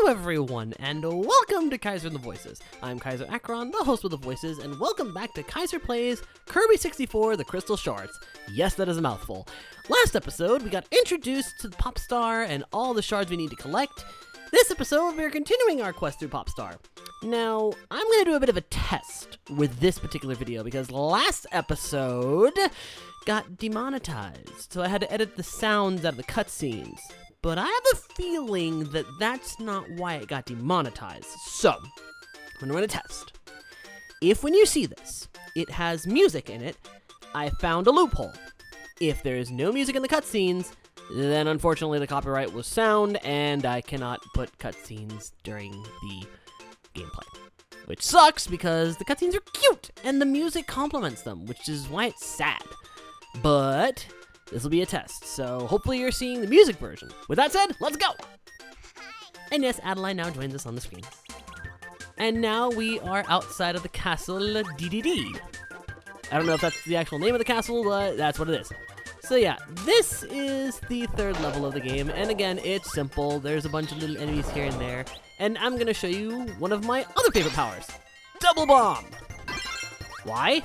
Hello everyone, and welcome to Kyzer and the Voices. I'm Kyzer Akron, the host with the voices, and welcome back to Kyzer Plays Kirby 64, The Crystal Shards. Yes, that is a mouthful. Last episode, we got introduced to Popstar and all the shards we need to collect. This episode, we are continuing our quest through Popstar. Now, I'm going to do a bit of a test with this particular video because last episode got demonetized, so I had to edit the sounds out of the cutscenes. But I have a feeling that that's not why it got demonetized. So, I'm gonna run a test. If when you see this, it has music in it, I found a loophole. If there is no music in the cutscenes, then unfortunately the copyright was sound and I cannot put cutscenes during the gameplay. Which sucks because the cutscenes are cute and the music complements them, which is why it's sad. But this will be a test, so hopefully you're seeing the music version. With that said, let's go! And yes, Adeline now joins us on the screen. And now we are outside of the castle Dedede. I don't know if that's the actual name of the castle, but that's what it is. So yeah, this is the third level of the game, and again, it's simple. There's a bunch of little enemies here and there, and I'm gonna show you one of my other favorite powers. Double Bomb! Why?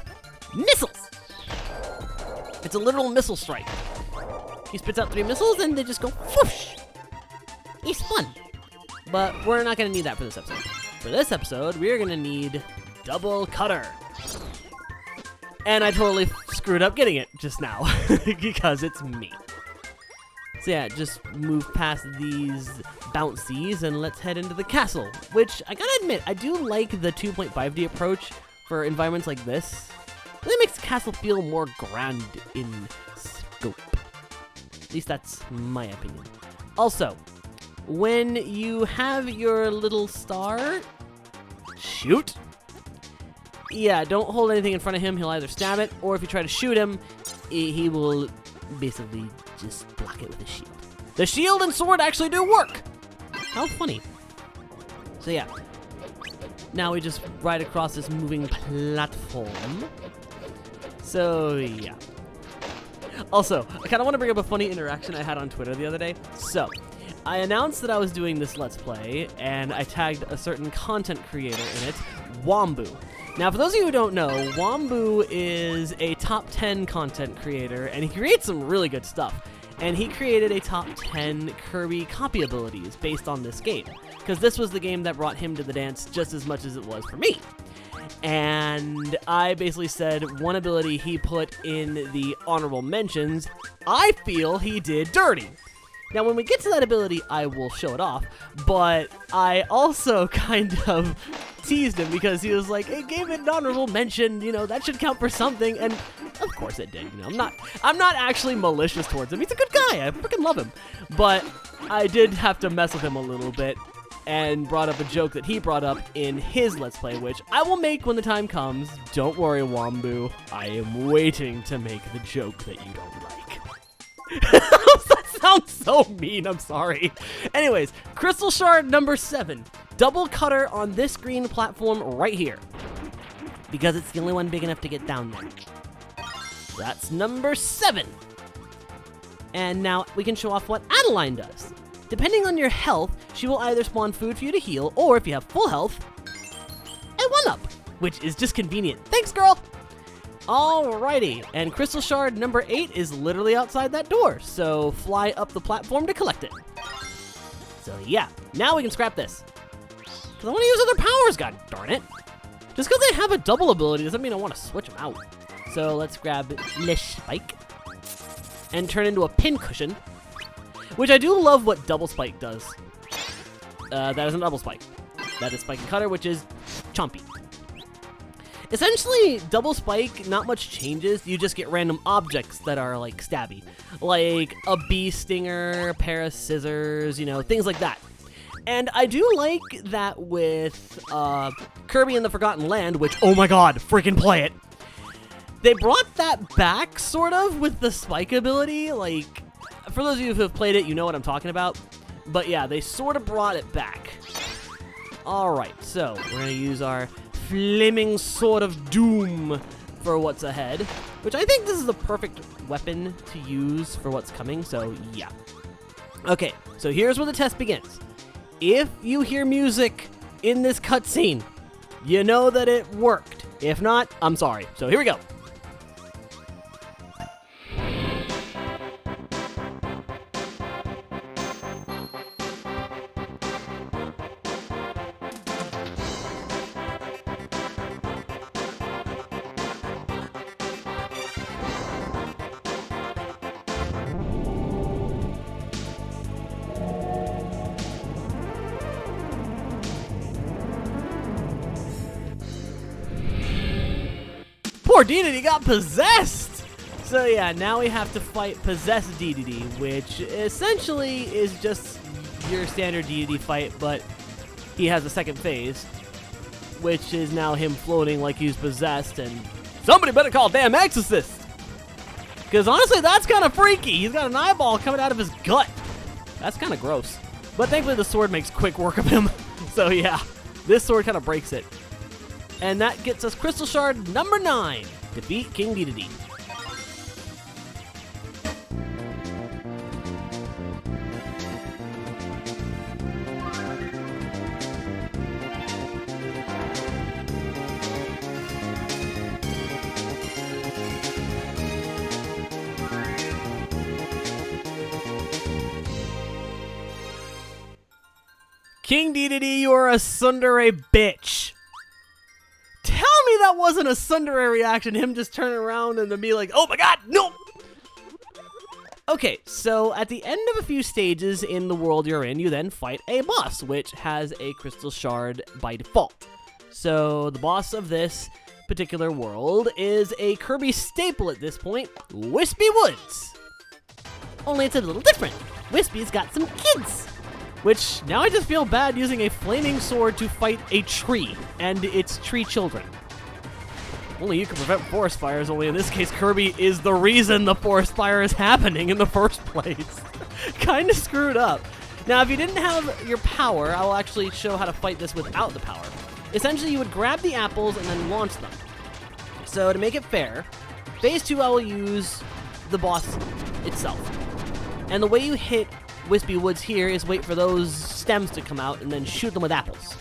Missiles! It's a literal missile strike. He spits out 3 missiles and they just go whoosh. It's fun. But we're not going to need that for this episode. For this episode, we're going to need Double Cutter. And I totally screwed up getting it just now because it's me. So yeah, just move past these bouncies and let's head into the castle. Which, I gotta admit, I do like the 2.5D approach for environments like this. It really makes the castle feel more grand in scope. At least that's my opinion. Also, when you have your little star, shoot. Yeah, don't hold anything in front of him. He'll either stab it, or if you try to shoot him, he will basically just block it with his shield. The shield and sword actually do work. How funny. So yeah, now we just ride across this moving platform. So, yeah. Also, I kind of want to bring up a funny interaction I had on Twitter the other day. So, I announced that I was doing this Let's Play, and I tagged a certain content creator in it, Wombu. Now, for those of you who don't know, Wombu is a top 10 content creator, and he creates some really good stuff. And he created a top 10 Kirby copy abilities based on this game, because this was the game that brought him to the dance just as much as it was for me. And I basically said one ability he put in the honorable mentions, I feel he did dirty. Now, when we get to that ability, I will show it off, but I also kind of teased him because he was like, it gave it an honorable mention, you know, that should count for something, and of course it did, you know, I'm not actually malicious towards him. He's a good guy, I freaking love him, but I did have to mess with him a little bit and brought up a joke that he brought up in his Let's Play, which I will make when the time comes. Don't worry, Wombu. I am waiting to make the joke that you don't like. That sounds so mean, I'm sorry. Anyways, Crystal Shard number 7. Double Cutter on this green platform right here. Because it's the only one big enough to get down there. That's number 7. And now we can show off what Adeline does. Depending on your health, she will either spawn food for you to heal, or if you have full health, a 1-up, which is just convenient. Thanks, girl! Alrighty, and Crystal Shard number 8 is literally outside that door, so fly up the platform to collect it. So yeah, now we can scrap this. Because I want to use other powers, god darn it. Just because they have a double ability doesn't mean I want to switch them out. So let's grab Lish Spike and turn into a pincushion. Which I do love what Double Spike does. That isn't Double Spike. That is Spike and Cutter, which is Chompy. Essentially, Double Spike, not much changes. You just get random objects that are, like, stabby. Like a bee stinger, a pair of scissors, you know, things like that. And I do like that with Kirby and the Forgotten Land, which, oh my god, freaking play it. They brought that back, sort of, with the Spike ability, like... For those of you who have played it, you know what I'm talking about. But yeah, they sort of brought it back. Alright, so we're going to use our Flaming Sword of Doom for what's ahead. Which I think this is the perfect weapon to use for what's coming, so yeah. Okay, so here's where the test begins. if you hear music in this cutscene, you know that it worked. If not, I'm sorry. So here we go. Poor Dedede got possessed! So yeah, now we have to fight possessed Dedede, which essentially is just your standard Dedede fight, but he has a second phase, which is now him floating like he's possessed, and somebody better call damn exorcist! Because honestly, that's kind of freaky. He's got an eyeball coming out of his gut. That's kind of gross. But thankfully the sword makes quick work of him. So yeah, this sword kind of breaks it. And that gets us Crystal Shard number 9. Defeat King Dedede. King Dedede, you are a tsundere bitch. Tell me that wasn't a tsundere reaction, him just turning around and then be like, oh my god, no! Okay, so at the end of a few stages in the world you're in, you then fight a boss, which has a crystal shard by default. So the boss of this particular world is a Kirby staple at this point, Wispy Woods. Only it's a little different. Wispy's got some kids. Which, now I just feel bad using a flaming sword to fight a tree and its tree children. Only you can prevent forest fires, only in this case Kirby is the reason the forest fire is happening in the first place. Kinda screwed up. Now, if you didn't have your power, I will actually show how to fight this without the power. Essentially, you would grab the apples and then launch them. So, to make it fair, phase 2 I will use the boss itself. And the way you hit Wispy Woods here is wait for those stems to come out and then shoot them with apples.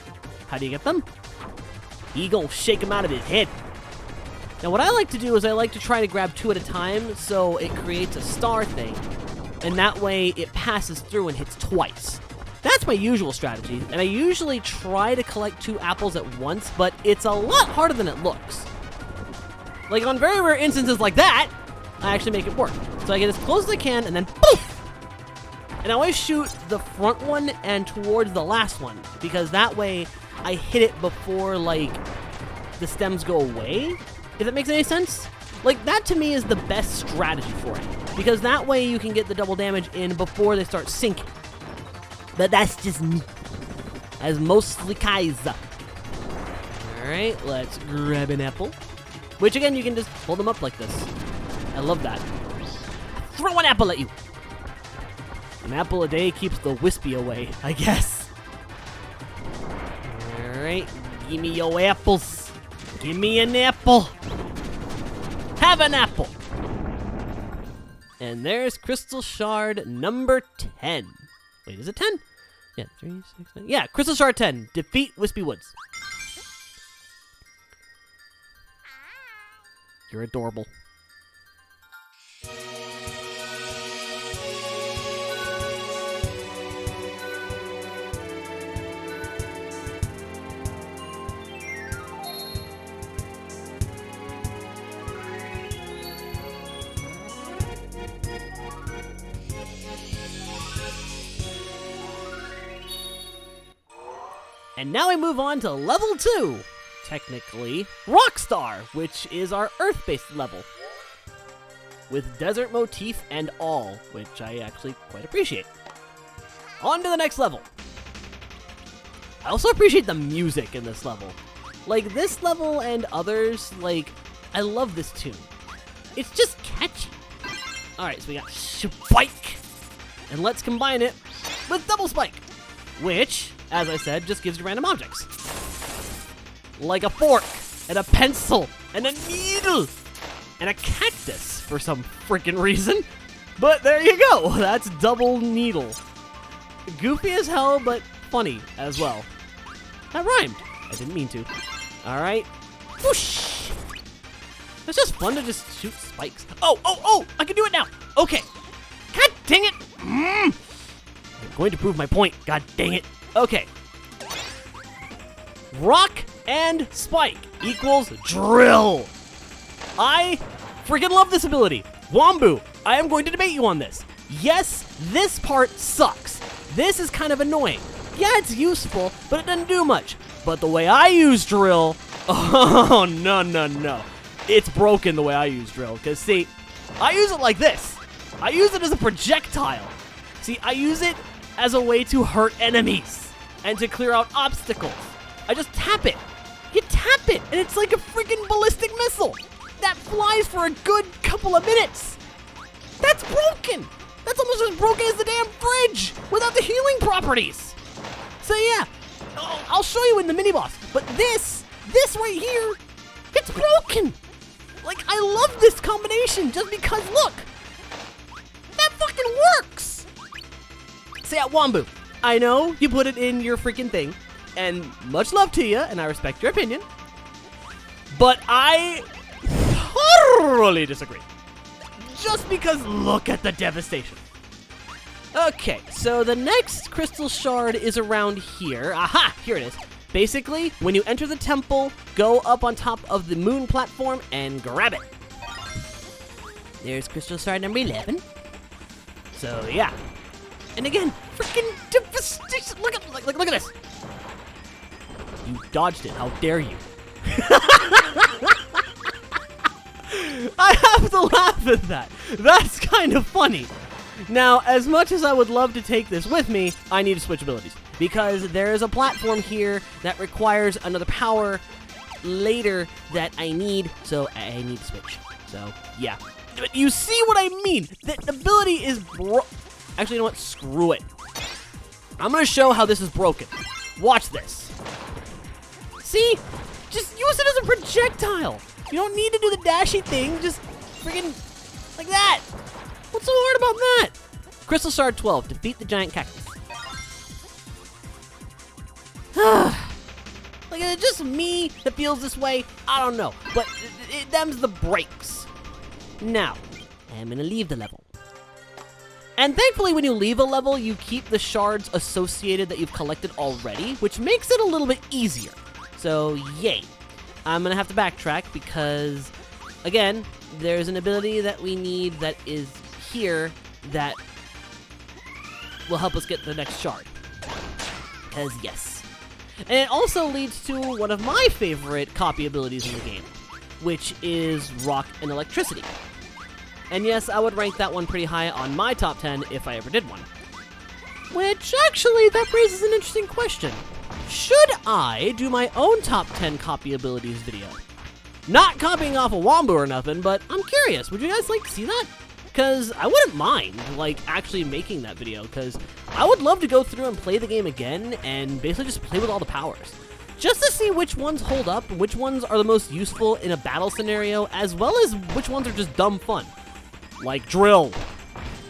How do you get them? You gonna shake them out of his head. Now what I like to do is I like to try to grab 2 at a time so it creates a star thing, and that way it passes through and hits twice. That's my usual strategy, and I usually try to collect 2 apples at once, but it's a lot harder than it looks. Like on very rare instances like that, I actually make it work. So I get as close as I can and then poof! And I always shoot the front one and towards the last one, because that way I hit it before, like, the stems go away, if that makes any sense. Like, that to me is the best strategy for it, because that way you can get the double damage in before they start sinking. But that's just me, as mostly Kyzer. Alright, let's grab an apple, which again, you can just hold them up like this. I love that. Throw an apple at you! An apple a day keeps the Whispy away, I guess. Alright, give me your apples. Give me an apple. Have an apple. And there's Crystal Shard number 10. Wait, is it 10? Yeah, 3, 6, 9. Yeah, Crystal Shard 10. Defeat Wispy Woods. You're adorable. And now we move on to level 2, technically Rockstar, which is our Earth-based level, with desert motif and all, which I actually quite appreciate. On to the next level. I also appreciate the music in this level. Like, this level and others, like, I love this tune. It's just catchy. Alright, so we got Spike, and let's combine it with Double Spike, which, as I said, just gives you random objects. Like a fork, and a pencil, and a needle, and a cactus for some freaking reason. But there you go, that's double needle. Goofy as hell, but funny as well. That rhymed. I didn't mean to. All right. Whoosh. It's just fun to just shoot spikes. Oh, I can do it now. Okay. God dang it. I'm going to prove my point. God dang it. Okay. Rock and spike equals drill. I freaking love this ability. Wombu, I am going to debate you on this. Yes, this part sucks. This is kind of annoying. Yeah, it's useful, but it doesn't do much. But the way I use drill, oh, no. It's broken the way I use drill. Because, see, I use it like this. I use it as a projectile. See, I use it as a way to hurt enemies and to clear out obstacles. I just tap it. You tap it, and it's like a freaking ballistic missile that flies for a good couple of minutes. That's broken. That's almost as broken as the damn fridge without the healing properties. So yeah, I'll show you in the mini boss. But this right here, it's broken. Like, I love this combination just because, look, that fucking works. So yeah, Wombu, I know you put it in your freaking thing, and much love to you, and I respect your opinion, but I totally disagree. Just because look at the devastation. Okay, so the next crystal shard is around here. Aha, here it is. Basically, when you enter the temple, go up on top of the moon platform and grab it. There's crystal shard number 11. So yeah. And again, freaking devastation. Look at this. You dodged it. How dare you? I have to laugh at that. That's kind of funny. Now, as much as I would love to take this with me, I need to switch abilities. Because there is a platform here that requires another power later that I need, so I need to switch. So, yeah. But you see what I mean? The ability is Actually, you know what? Screw it. I'm going to show how this is broken. Watch this. See? Just use it as a projectile. You don't need to do the dashy thing. Just friggin' like that. What's so hard about that? Crystal Shard 12. Defeat the giant cactus. Like, is it just me that feels this way? I don't know. But them's the breaks. Now, I'm going to leave the level. And thankfully, when you leave a level, you keep the shards associated that you've collected already, which makes it a little bit easier. So, yay. I'm going to have to backtrack because, again, there's an ability that we need that is here that will help us get the next shard. Because, yes. And it also leads to one of my favorite copy abilities in the game, which is Rock and Electricity. And yes, I would rank that one pretty high on my top 10 if I ever did one. Which, actually, that raises an interesting question. Should I do my own top 10 copy abilities video? Not copying off a Wombu or nothing, but I'm curious. Would you guys like to see that? Because I wouldn't mind, like, actually making that video, because I would love to go through and play the game again and basically just play with all the powers. Just to see which ones hold up, which ones are the most useful in a battle scenario, as well as which ones are just dumb fun. Like drill.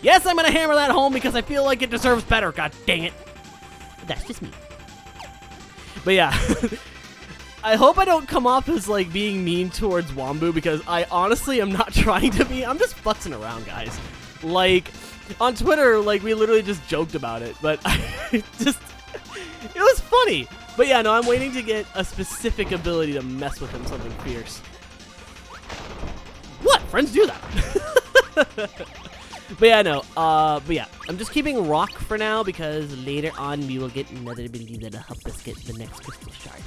Yes, I'm going to hammer that home because I feel like it deserves better, god dang it. That's just me. But yeah, I hope I don't come off as like being mean towards Wombu because I honestly am not trying to be. I'm just futzing around, guys. Like, on Twitter, like, we literally just joked about it, but it was funny. But yeah, no, I'm waiting to get a specific ability to mess with him, something fierce. What? Friends do that. But yeah, no, but yeah, I'm just keeping Rock for now because later on we will get another ability that'll help us get the next crystal shard.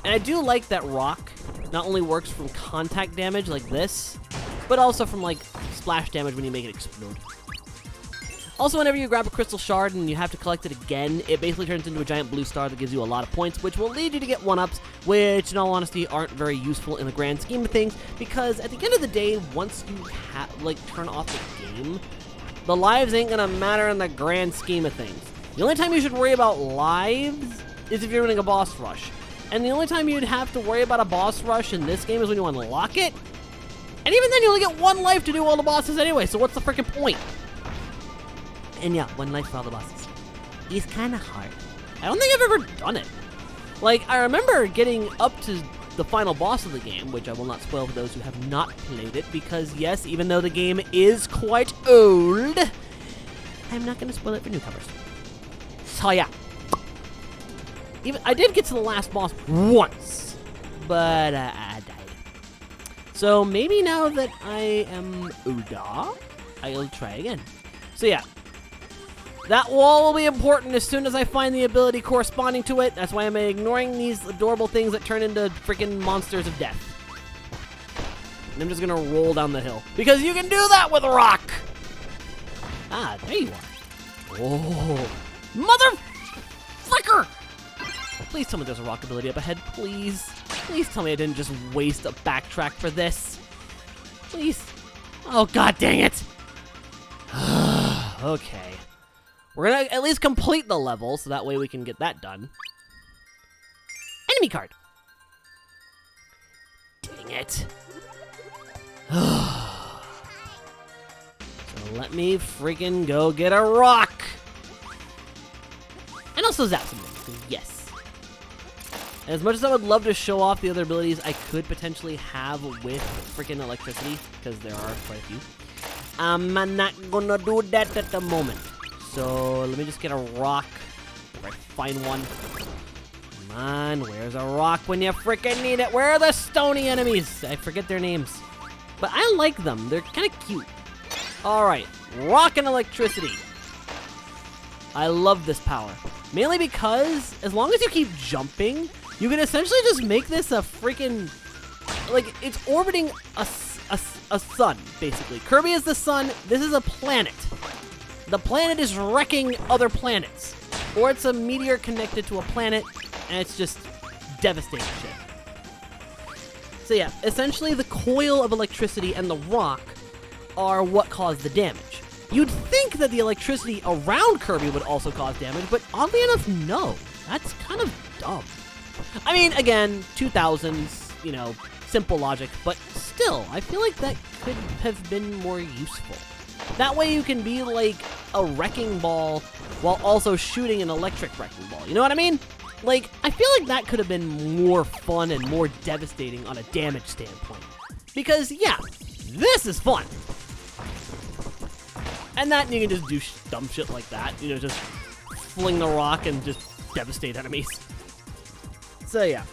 And I do like that Rock not only works from contact damage like this, but also from like splash damage when you make it explode. Also, whenever you grab a crystal shard and you have to collect it again, it basically turns into a giant blue star that gives you a lot of points, which will lead you to get 1-ups, which, in all honesty, aren't very useful in the grand scheme of things, because at the end of the day, once you turn off the game, the lives ain't gonna matter in the grand scheme of things. The only time you should worry about lives is if you're running a boss rush. And the only time you'd have to worry about a boss rush in this game is when you unlock it. And even then, you only get 1 life to do all the bosses anyway, so what's the freaking point? And yeah, 1 life for all the bosses. is kind of hard. I don't think I've ever done it. Like, I remember getting up to the final boss of the game, which I will not spoil for those who have not played it, because yes, even though the game is quite old, I'm not going to spoil it for newcomers. So yeah. I did get to the last boss once, but I died. So maybe now that I am older, I'll try again. So yeah. That wall will be important as soon as I find the ability corresponding to it. That's why I'm ignoring these adorable things that turn into freaking monsters of death. And I'm just gonna roll down the hill. Because you can do that with a rock! Ah, there you are. Oh, mother flicker! Please tell me there's a rock ability up ahead, please. Please tell me I didn't just waste a backtrack for this. Please. Oh, god dang it! Okay. We're gonna at least complete the level, so that way we can get that done. Enemy card! Dang it. So let me freaking go get a rock! And also zap some things, yes. As much as I would love to show off the other abilities I could potentially have with freaking electricity, because there are quite a few, I'm not gonna do that at the moment. So let me just get a rock. If I find one. Come on, where's a rock when you freaking need it? Where are the stony enemies? I forget their names. But I like them. They're kind of cute. Alright, rock and electricity. I love this power. Mainly because, as long as you keep jumping, you can essentially just make this a freaking... Like, it's orbiting a sun, basically. Kirby is the sun. This is a planet. The planet is wrecking other planets. Or it's a meteor connected to a planet, and it's just devastating shit. So yeah, essentially the coil of electricity and the rock are what cause the damage. You'd think that the electricity around Kirby would also cause damage, but oddly enough, no. That's kind of dumb. I mean, again, 2000s, you know, simple logic, but still, I feel like that could have been more useful. That way you can be like a wrecking ball while also shooting an electric wrecking ball. You know what I mean? Like, I feel like that could have been more fun and more devastating on a damage standpoint. Because, yeah, this is fun. And that you can just do dumb shit like that. You know, just fling the rock and just devastate enemies. So, yeah.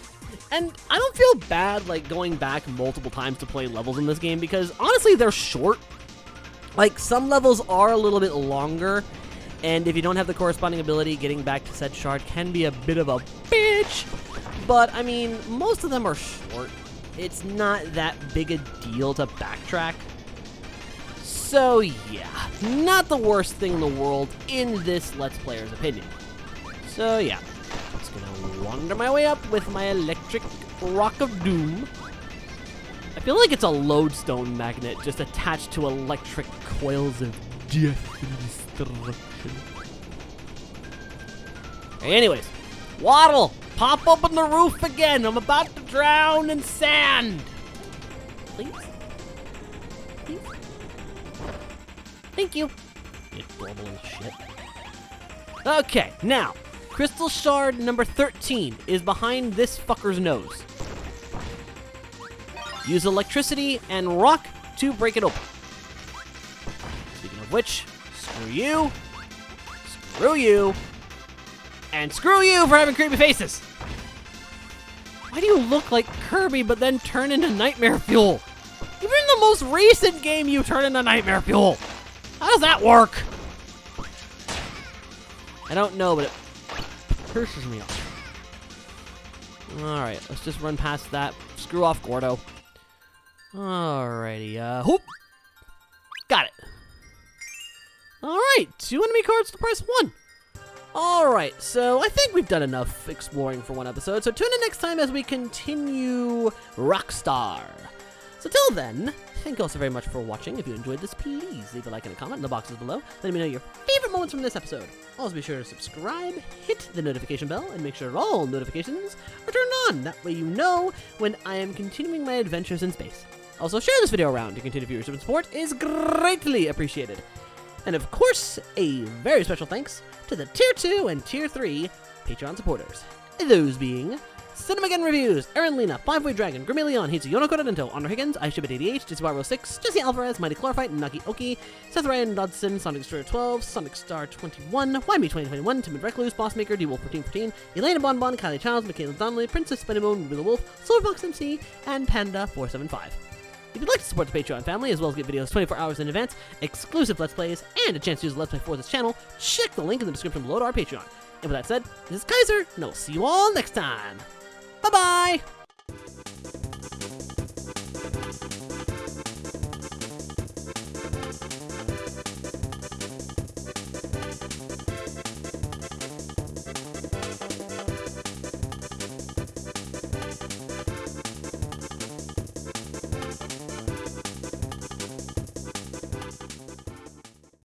And I don't feel bad, like, going back multiple times to play levels in this game because, honestly, they're short. Like, some levels are a little bit longer, and if you don't have the corresponding ability, getting back to said shard can be a bit of a bitch. But, I mean, most of them are short. It's not that big a deal to backtrack. So, yeah, not the worst thing in the world in this Let's Player's opinion. So, yeah, just gonna wander my way up with my electric rock of doom. I feel like it's a lodestone magnet just attached to electric coils of death and destruction. Anyways, waddle! Pop open the roof again! I'm about to drown in sand! Please? Please? Thank you. You adorable little shit. Okay, now, crystal shard number 13 is behind this fucker's nose. Use electricity and rock to break it open. Speaking of which, screw you, and screw you for having creepy faces. Why do you look like Kirby but then turn into nightmare fuel? Even in the most recent game you turn into nightmare fuel. How does that work? I don't know, but it pisses me off. Alright, let's just run past that. Screw off Gordo. Alrighty, whoop! Got it. Alright, 2 enemy cards to press 1. Alright, so I think we've done enough exploring for one episode, so tune in next time as we continue Rockstar. So till then, thank you all so very much for watching. If you enjoyed this, please leave a like and a comment in the boxes below. Let me know your favorite moments from this episode. Also be sure to subscribe, hit the notification bell, and make sure all notifications are turned on. That way you know when I am continuing my adventures in space. Also, share this video around to continue viewership and support is greatly appreciated. And of course, a very special thanks to the Tier 2 and Tier 3 Patreon supporters. Those being Cinemagan Reviews, Aaron Lena, 5-Way Dragon, Grimilion, Hitsu Yonoko Dento, Honor Higgins, iShibit88, Jesse Barrow 6, Jesse Alvarez, Mighty Chlorophyte, Nagi Oki, Seth Ryan Dodson, Sonic Destroyer 12, Sonic Star 21, YB 2021, Timid Recluse, Bossmaker, D-Wolf 1414, Elena Bonbon, Kylie Childs, Michaela Donnelly, Princess Spinnymone, Willa Wolf, Silverbox MC, and Panda 475. If you'd like to support the Patreon family, as well as get videos 24 hours in advance, exclusive Let's Plays, and a chance to use a Let's Play for this channel, check the link in the description below to our Patreon. And with that said, this is Kyzer, and I'll see you all next time. Bye-bye!